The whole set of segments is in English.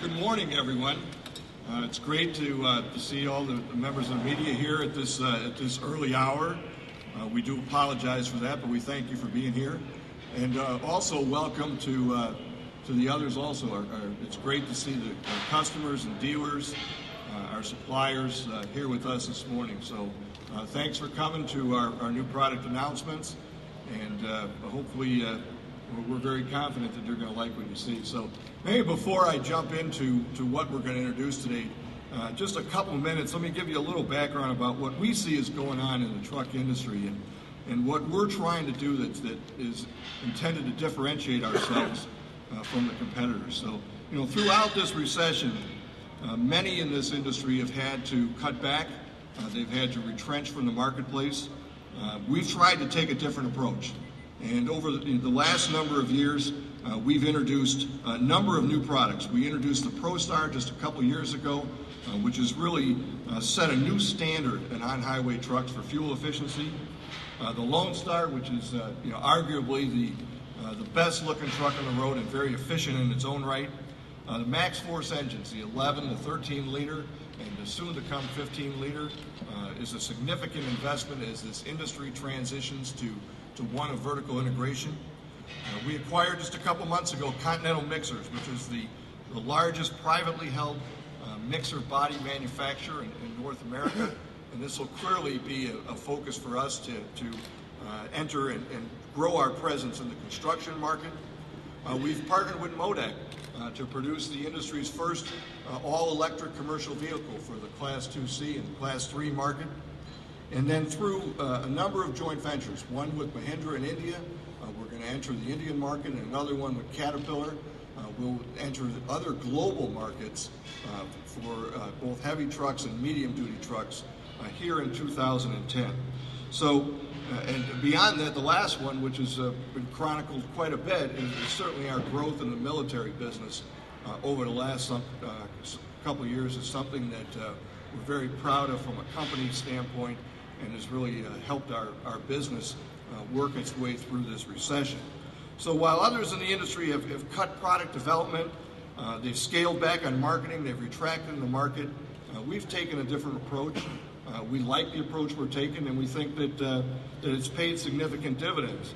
Good morning, everyone. It's great to see all the members of the media here at this early hour. We do apologize for that, but we thank you for being here. And also welcome to the others also. It's great to see our customers and dealers, our suppliers here with us this morning. So thanks for coming to our new product announcements, and hopefully we're very confident that you're going to like what you see. So maybe before I jump into what we're going to introduce today, just a couple of minutes, let me give you a little background about what we see is going on in the truck industry and what we're trying to do that is intended to differentiate ourselves from the competitors. So, throughout this recession, many in this industry have had to cut back. They've had to retrench from the marketplace. We've tried to take a different approach. And over the last number of years, we've introduced a number of new products. We introduced the ProStar just a couple years ago, which has really set a new standard in on-highway trucks for fuel efficiency. The Lone Star, which is arguably the best-looking truck on the road and very efficient in its own right. The Max Force engines, the 11 to 13 liter and the soon-to-come 15 liter, is a significant investment as this industry transitions to one of vertical integration. We acquired just a couple months ago Continental Mixers, which is the largest privately held mixer body manufacturer in North America, and this will clearly be a focus for us to enter and grow our presence in the construction market. We've partnered with Modak to produce the industry's first all-electric commercial vehicle for the Class 2C and Class 3 market. And then through a number of joint ventures, one with Mahindra in India, we're going to enter the Indian market, and another one with Caterpillar. We'll enter other global markets for both heavy trucks and medium-duty trucks here in 2010. So, and beyond that, the last one, which has been chronicled quite a bit, is certainly our growth in the military business over the last couple of years. Is something that we're very proud of from a company standpoint, and has really helped our business work its way through this recession. So while others in the industry have cut product development, they've scaled back on marketing, they've retracted in the market, we've taken a different approach. We like the approach we're taking, and we think that it's paid significant dividends.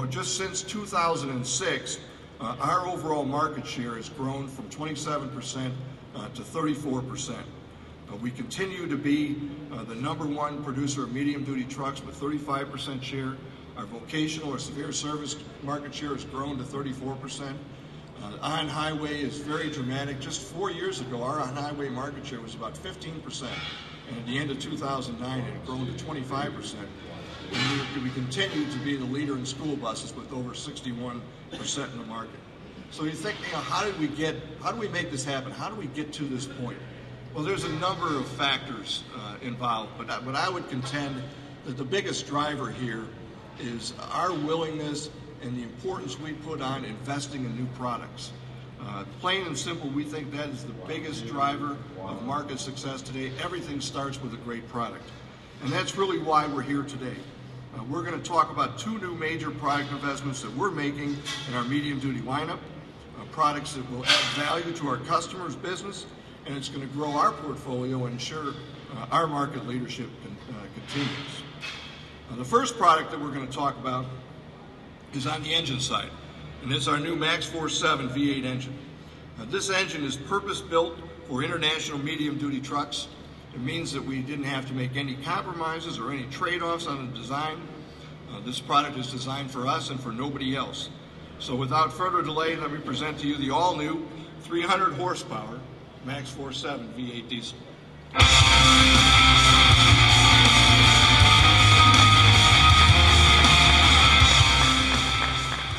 Just since 2006, our overall market share has grown from 27% to 34%. We continue to be the #1 producer of medium-duty trucks with 35% share. Our vocational or severe service market share has grown to 34%. On-highway is very dramatic. Just 4 years ago, our on-highway market share was about 15%. And at the end of 2009, it had grown to 25%. And we continue to be the leader in school buses with over 61% in the market. So you think, how do we make this happen? How do we get to this point? Well, there's a number of factors involved, but I would contend that the biggest driver here is our willingness and the importance we put on investing in new products. Plain and simple, we think that is the biggest driver of market success today. Everything starts with a great product. And that's really why we're here today. We're going to talk about 2 new major product investments that we're making in our medium-duty lineup, products that will add value to our customers' business, and it's going to grow our portfolio and ensure our market leadership continues. The first product that we're going to talk about is on the engine side, and it's our new Max Force 7 V8 engine. This engine is purpose-built for international medium-duty trucks. It means that we didn't have to make any compromises or any trade-offs on the design. This product is designed for us and for nobody else. So without further delay, let me present to you the all-new 300 horsepower Max Force 7 V8 diesel.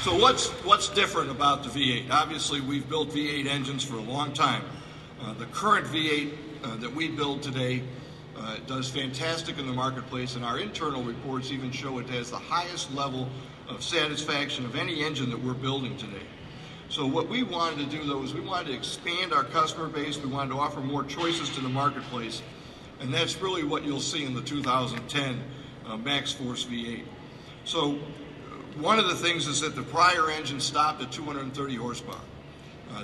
So what's different about the V8? Obviously, we've built V8 engines for a long time. The current V8 that we build today does fantastic in the marketplace, and our internal reports even show it has the highest level of satisfaction of any engine that we're building today. So what we wanted to do, though, is we wanted to expand our customer base. We wanted to offer more choices to the marketplace, and that's really what you'll see in the 2010 Max Force V8. So one of the things is that the prior engine stopped at 230 horsepower.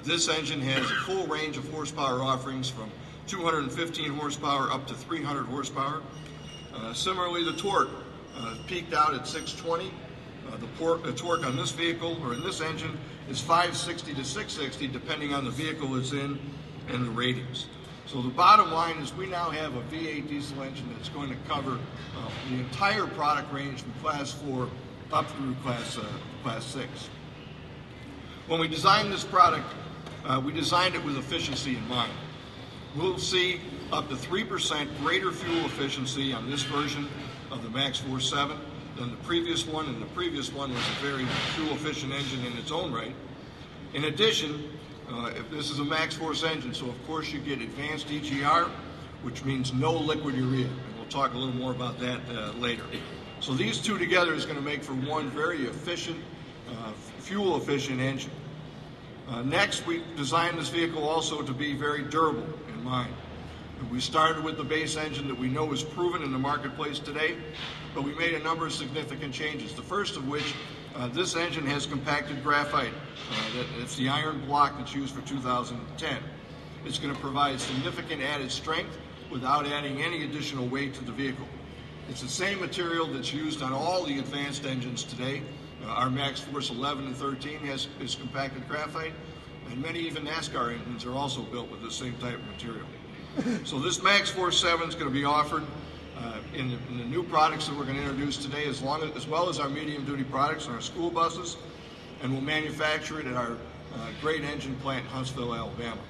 This engine has a full range of horsepower offerings from 215 horsepower up to 300 horsepower. Similarly, the torque peaked out at 620. The torque on this vehicle, or in this engine, is 560 to 660, depending on the vehicle it's in and the ratings. So the bottom line is we now have a V8 diesel engine that's going to cover the entire product range from Class 4 up through Class 6. When we designed this product, we designed it with efficiency in mind. We'll see up to 3% greater fuel efficiency on this version of the Max Force 7 than the previous one, and the previous one was a very fuel-efficient engine in its own right. In addition, this is a Max Force engine, so of course you get advanced EGR, which means no liquid urea, and we'll talk a little more about that later. So these two together is going to make for one very efficient, fuel-efficient engine. Next, we designed this vehicle also to be very durable in mind. We started with the base engine that we know is proven in the marketplace today, but we made a number of significant changes. The first of which, this engine has compacted graphite. It's the iron block that's used for 2010. It's going to provide significant added strength without adding any additional weight to the vehicle. It's the same material that's used on all the advanced engines today. Our Max Force 11 and 13 is compacted graphite, and many even NASCAR engines are also built with the same type of material. So this Max Force 7 is going to be offered in the new products that we're going to introduce today, as well as our medium-duty products and our school buses, and we'll manufacture it at our great engine plant in Huntsville, Alabama.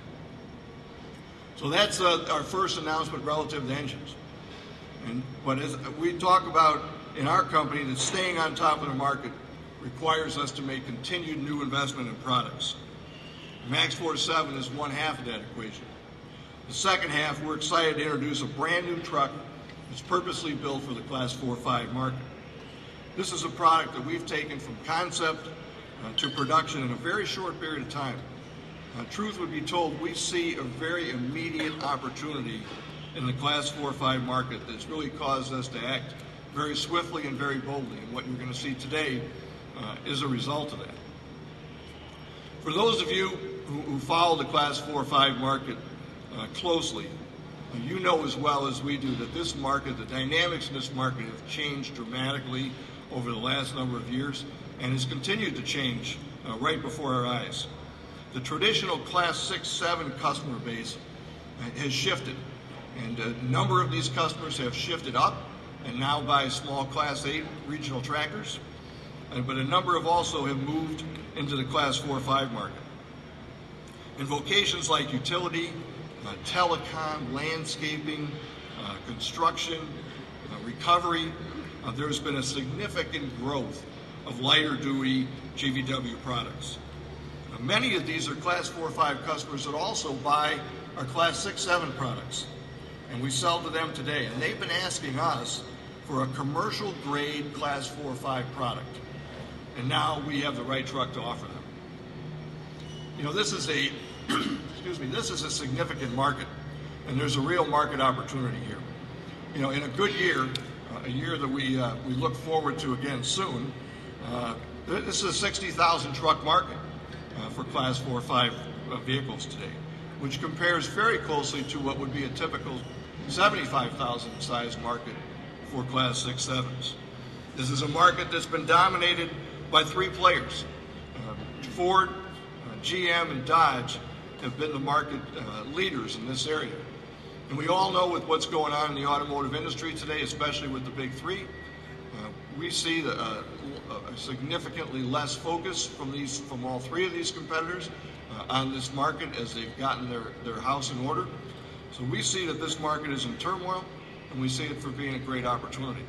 So that's our first announcement relative to engines. But as we talk about in our company, that staying on top of the market requires us to make continued new investment in products. Max Force 7 is one half of that equation. The second half, we're excited to introduce a brand new truck that's purposely built for the Class 4-5 market. This is a product that we've taken from concept to production in a very short period of time. Truth would be told, we see a very immediate opportunity in the Class 4-5 market that's really caused us to act very swiftly and very boldly, and what you're going to see today is a result of that. For those of you who follow the Class 4-5 market closely, you know as well as we do that this market, the dynamics in this market have changed dramatically over the last number of years and has continued to change right before our eyes. The traditional Class 6-7 customer base has shifted, and a number of these customers have shifted up and now buy small Class 8 regional tractors, but a number have also moved into the Class 4-5 market. In vocations like utility, telecom, landscaping, construction, recovery, there's been a significant growth of lighter-duty GVW products. Many of these are Class 4-5 customers that also buy our Class 6-7 products, and we sell to them today. And they've been asking us for a commercial-grade Class 4-5 product, and now we have the right truck to offer them. You know, this is a this is a significant market, and there's a real market opportunity here. You know, in a good year, a year that we look forward to again soon, this is a 60,000 truck market for Class 4-5 vehicles today, which compares very closely to what would be a typical 75,000 size market for Class 6-7s. This is a market that's been dominated by three players. Ford, GM, and Dodge have been the market leaders in this area. And we all know with what's going on in the automotive industry today, especially with the big three, we see a significantly less focus from all three of these competitors on this market as they've gotten their house in order. So we see that this market is in turmoil, and we see it for being a great opportunity.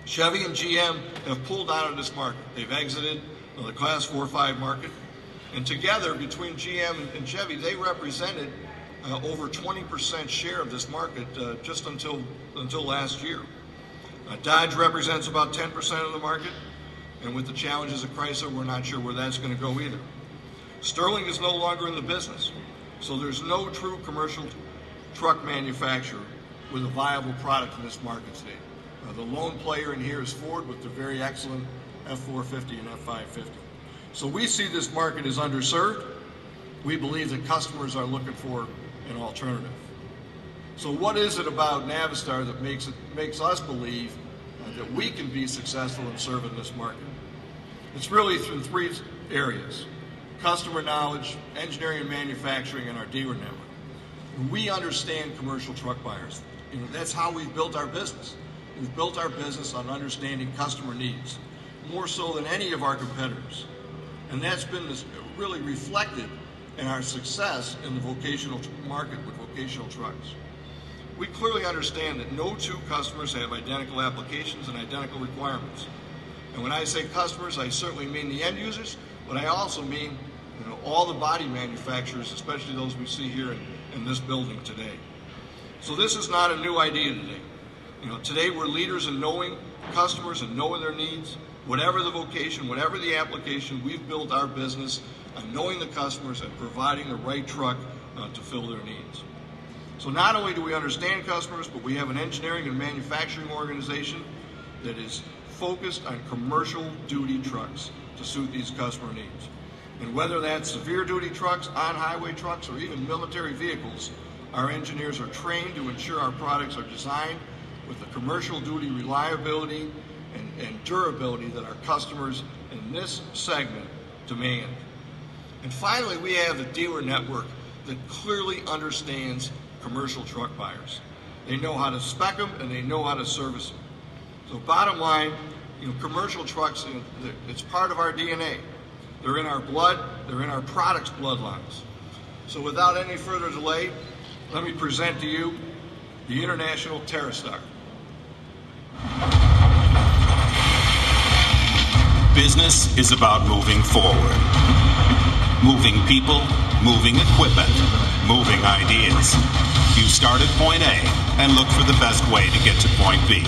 Chevy and GM have pulled out of this market. They've exited the Class 4-5 market, and together between GM and Chevy, they represented over 20% share of this market just until last year. Dodge represents about 10% of the market, and with the challenges of Chrysler, we're not sure where that's going to go either. Sterling is no longer in the business, so there's no true commercial truck manufacturer with a viable product in this market today. The lone player in here is Ford with the very excellent F450 and F550. So we see this market as underserved, We believe that customers are looking for an alternative. So what is it about Navistar that makes us believe that we can be successful in serving this market? It's really through three areas: customer knowledge, engineering and manufacturing, and our dealer network. We understand commercial truck buyers. That's how we've built our business. We've built our business on understanding customer needs, more so than any of our competitors. And that's been really reflected in our success in the vocational market with vocational trucks. We clearly understand that no two customers have identical applications and identical requirements. And when I say customers, I certainly mean the end users, but I also mean all the body manufacturers, especially those we see here in this building today. So this is not a new idea today. Today we're leaders in knowing customers and knowing their needs. Whatever the vocation, whatever the application, we've built our business on knowing the customers and providing the right truck to fill their needs. So not only do we understand customers, but we have an engineering and manufacturing organization that is focused on commercial duty trucks to suit these customer needs. And whether that's severe duty trucks, on-highway trucks, or even military vehicles, our engineers are trained to ensure our products are designed with the commercial duty reliability and durability that our customers in this segment demand. And finally, we have a dealer network that clearly understands commercial truck buyers. They know how to spec them and they know how to service them. So bottom line, commercial trucks, it's part of our DNA. They're in our blood, they're in our products' bloodlines. So without any further delay, let me present to you the International Navistar. Business is about moving forward. Moving people, moving equipment, moving ideas. You start at point A and look for the best way to get to point B.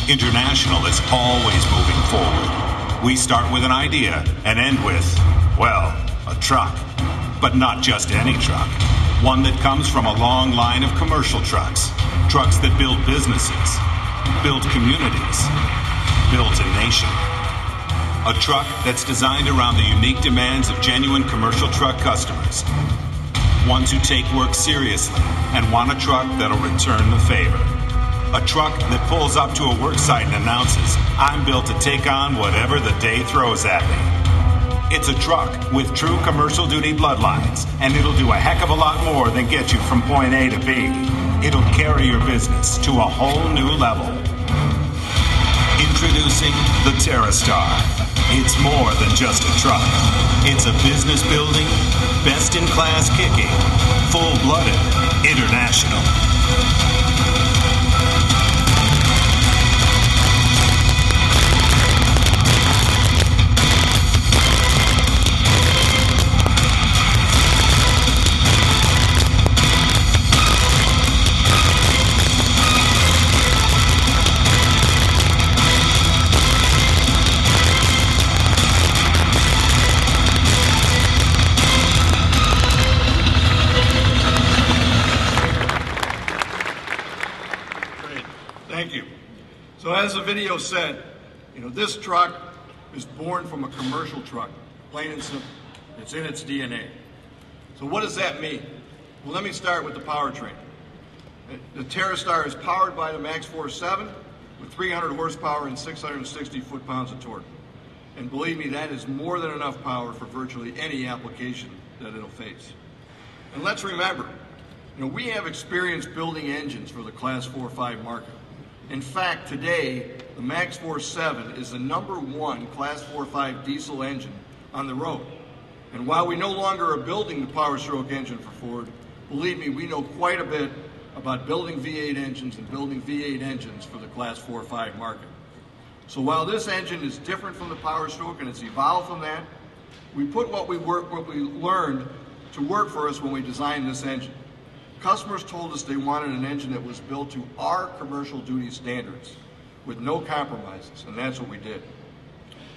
International is always moving forward. We start with an idea and end with, well, a truck. But not just any truck. One that comes from a long line of commercial trucks. Trucks that build businesses, build communities, build a nation. A truck that's designed around the unique demands of genuine commercial truck customers. Ones who take work seriously and want a truck that'll return the favor. A truck that pulls up to a work site and announces, I'm built to take on whatever the day throws at me. It's a truck with true commercial duty bloodlines, and it'll do a heck of a lot more than get you from point A to B. It'll carry your business to a whole new level. Introducing the Navistar. It's more than just a truck. It's a business building, best-in-class kicking, full-blooded, international. Thank you. So as the video said, this truck is born from a commercial truck, plain and simple. It's in its DNA. So what does that mean? Well, let me start with the powertrain. The Navistar is powered by the Max Force 7 with 300 horsepower and 660 foot-pounds of torque. And believe me, that is more than enough power for virtually any application that it'll face. And let's remember, we have experience building engines for the Class 4-5 market. In fact, today, the Max Force 7 is the #1 Class 4-5 diesel engine on the road. And while we no longer are building the Power Stroke engine for Ford, believe me, we know quite a bit about building V8 engines and building V8 engines for the Class 4-5 market. So while this engine is different from the Power Stroke and it's evolved from that, we put what we learned to work for us when we designed this engine. Customers told us they wanted an engine that was built to our commercial duty standards with no compromises, and that's what we did.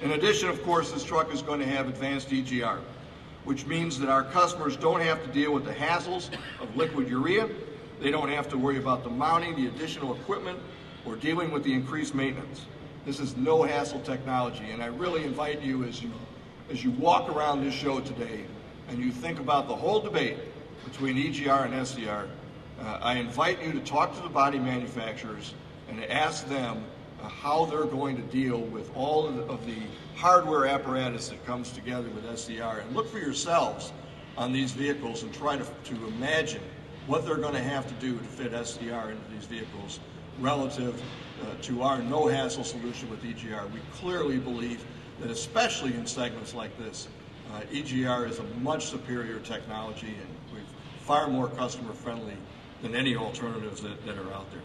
In addition, of course, this truck is going to have advanced EGR, which means that our customers don't have to deal with the hassles of liquid urea. They don't have to worry about the mounting, the additional equipment, or dealing with the increased maintenance. This is no hassle technology, and I really invite you as you walk around this show today and you think about the whole debate between EGR and SCR, I invite you to talk to the body manufacturers and to ask them how they're going to deal with all of the hardware apparatus that comes together with SCR, and look for yourselves on these vehicles and try to imagine what they're going to have to do to fit SCR into these vehicles relative to our no-hassle solution with EGR. We clearly believe that, especially in segments like this, EGR is a much superior technology and we're far more customer-friendly than any alternatives that are out there.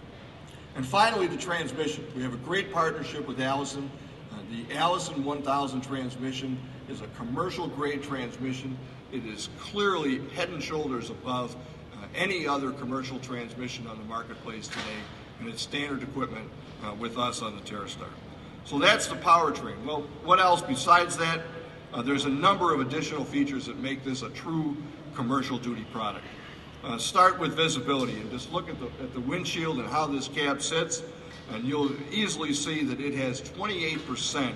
And finally, the transmission. We have a great partnership with Allison. The Allison 1000 transmission is a commercial-grade transmission. It is clearly head and shoulders above any other commercial transmission on the marketplace today, and it's standard equipment with us on the TerraStar. So that's the powertrain. Well, what else besides that? There's a number of additional features that make this a true commercial duty product. Start with visibility and just look at the windshield and how this cab sits, and you'll easily see that it has 28%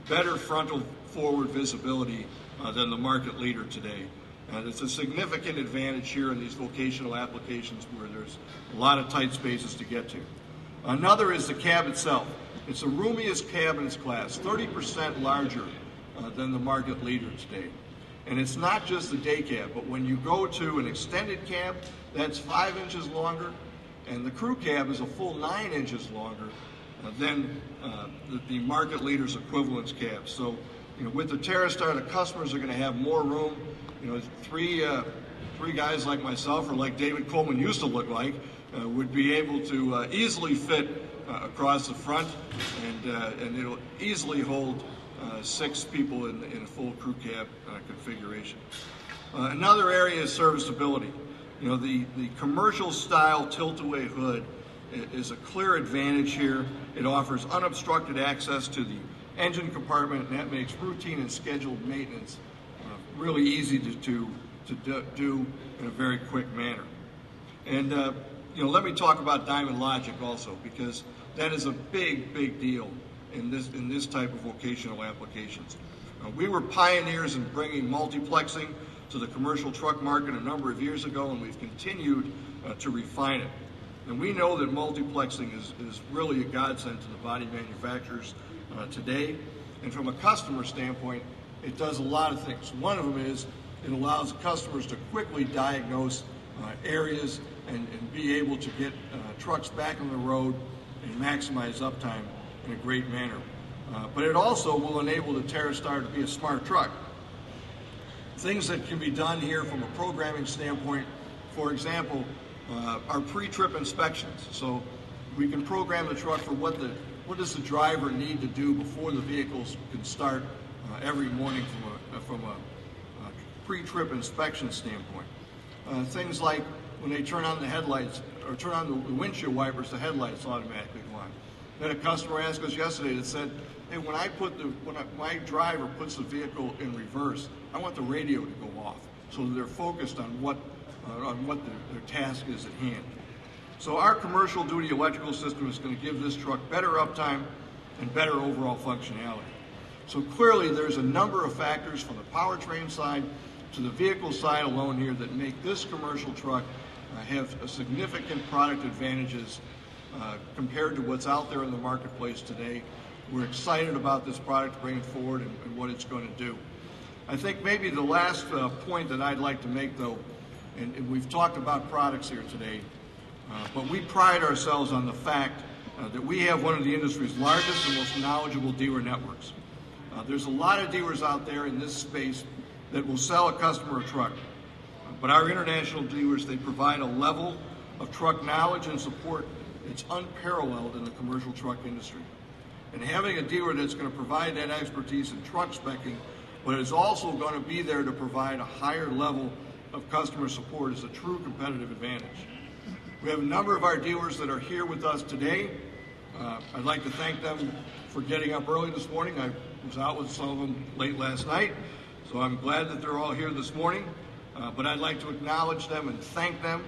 better frontal forward visibility than the market leader today. And it's a significant advantage here in these vocational applications where there's a lot of tight spaces to get to. Another is the cab itself. It's the roomiest cab in its class, 30% larger than the market leader today. And it's not just the day cab, but when you go to an extended cab, that's 5 inches longer, and the crew cab is a full 9 inches longer than the market leader's equivalence cab. So, with the TerraStar, the customers are going to have more room. Three guys like myself, or like David Coleman used to look like, would be able to easily fit across the front, and it'll easily hold 6 people in a full crew cab configuration. Another area is serviceability. The commercial style tilt-away hood is a clear advantage here. It offers unobstructed access to the engine compartment, and that makes routine and scheduled maintenance really easy to do in a very quick manner. And let me talk about Diamond Logic also, because that is a big deal in this type of vocational applications. We were pioneers in bringing multiplexing to the commercial truck market a number of years ago, and we've continued to refine it. And we know that multiplexing is really a godsend to the body manufacturers today. And from a customer standpoint, it does a lot of things. One of them is it allows customers to quickly diagnose areas and be able to get trucks back on the road and maximize uptime in a great manner. But it also will enable the TerraStar to be a smart truck. Things that can be done here from a programming standpoint, for example, our pre-trip inspections. So we can program the truck for what does the driver need to do before the vehicles can start every morning from a pre-trip inspection standpoint. Things like when they turn on the headlights or turn on the windshield wipers, the headlights automatically go on. We had a customer ask us yesterday that said, "Hey, when my driver puts the vehicle in reverse, I want the radio to go off so that they're focused on what their task is at hand." So our commercial duty electrical system is going to give this truck better uptime and better overall functionality. So clearly there's a number of factors from the powertrain side to the vehicle side alone here that make this commercial truck have a significant product advantages compared to what's out there in the marketplace today. We're excited about this product bringing forward and what it's going to do. I think maybe the last point that I'd like to make, though, and we've talked about products here today, but we pride ourselves on the fact that we have one of the industry's largest and most knowledgeable dealer networks. There's a lot of dealers out there in this space that will sell a customer a truck, but our international dealers, they provide a level of truck knowledge and support that's unparalleled in the commercial truck industry. And having a dealer that's going to provide that expertise in truck speccing, but is also going to be there to provide a higher level of customer support is a true competitive advantage. We have a number of our dealers that are here with us today. I'd like to thank them for getting up early this morning. I was out with some of them late last night, so I'm glad that they're all here this morning. But I'd like to acknowledge them and thank them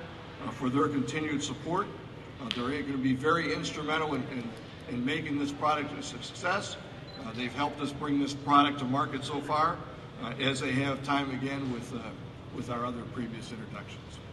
for their continued support. They're going to be very instrumental in making this product a success. They've helped us bring this product to market so far, as they have time again with with our other previous introductions.